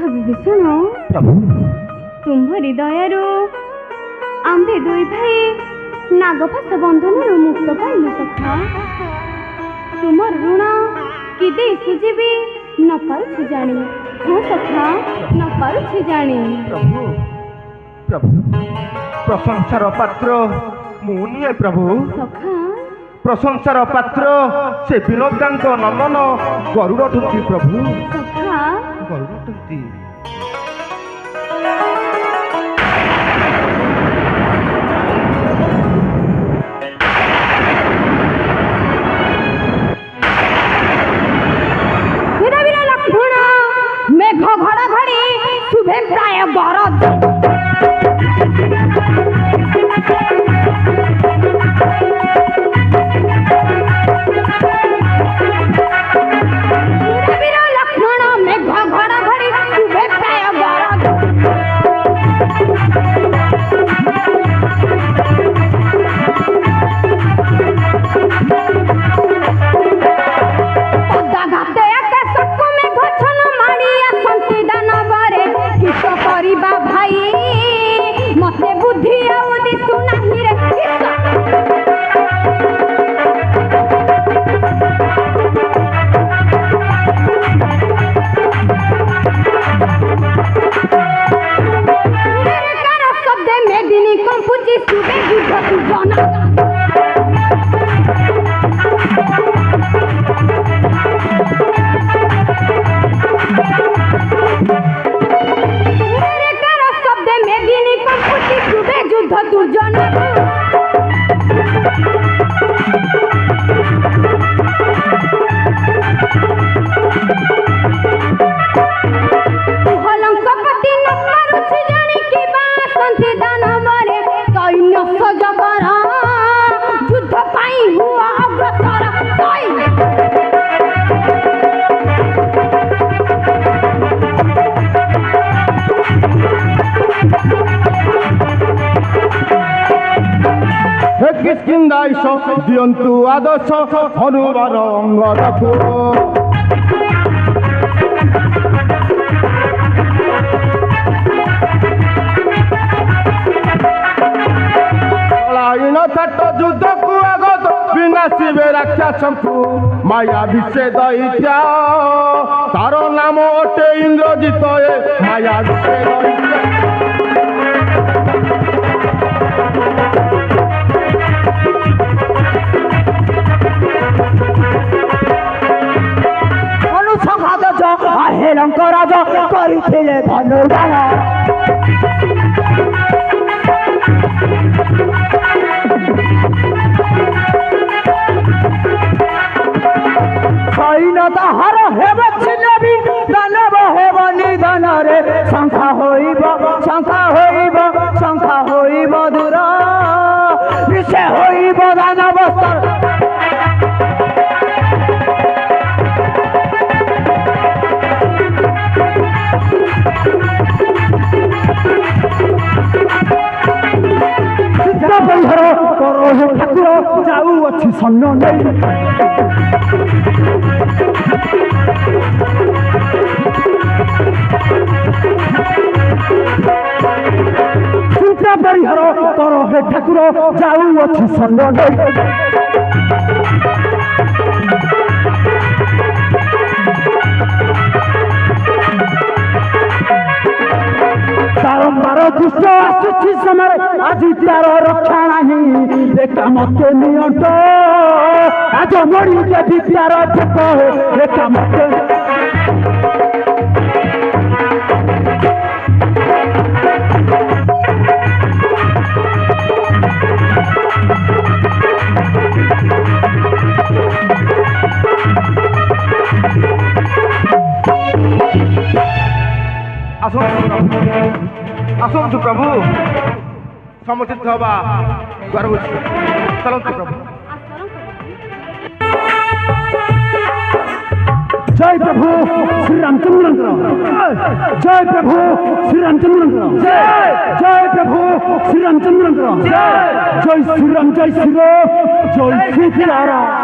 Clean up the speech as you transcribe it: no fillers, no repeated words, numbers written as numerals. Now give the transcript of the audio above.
सखा विभीषण प्रभु तुम्हारी दयारू आंबे दुई भाई नागफास बंधन मुक्त पाइलु सखा तुमर ऋण कि दे सुझीबी न पारुछि जानी हाँ सखा न पारुछि जानी प्रभु प्रभु प्रशंसार पात्र मुनिए प्रभु सखा प्रशंसार पात्र से विनोदांक नंदन गरुड़ प्रभु सखा गरुड़ मेघ घड़घड़ी शुभे प्राय गरज लक्ष्मण मेघ घड़घड़ी शुभे प्राय गरज पदाघाते सकु मेघ छन माड़िया संति दानवरे किस करिबा भाई मते बुद्धि आउ दिसु नाही रे किस शब्द मेदिनी कंपुची सुबे युद्ध तु जना शब्द मेदिनी कंपुची सुबे युद्ध दुर्जन लंकापति न पारुछि जानी कि बासंति दानवरे सैन्य सजगर युद्ध पाई हुआ अग्रसर किस्किंदाइश दियंतु आदर्श हनुमान अंग रखो छाट युद्ध को आगत विनाशिबे राक्षस को माया विषे दैत्या तार नाम अटे इंद्रजित माया विषे दैत्या हेलंका राजा करिथिले धनुर्बाण सैन्यता हर हेबे छिनेबी दानव हेब निधन रे शंखा होइब दूर विषय होइब दानव ठाकुर जाऊ अच्छी सन्न नहीं चिंता परिहार कर हे ठाकुर जाऊ अच्छी सन्न नहीं बारंबार दुष्ट आसुची समय आज तार रक्षा नहीं देखा मत नियंट आज मरी देवी तार ठेक देखा मत आसନ୍ତୁ प्रभु समुचित हवा द्वार चलतु प्रभु जय प्रभु श्री रामचंद्र जय प्रभु श्री रामचंद्र जय प्रभु श्री रामचंद्र जय श्री राम जय श्री राम जय श्री राम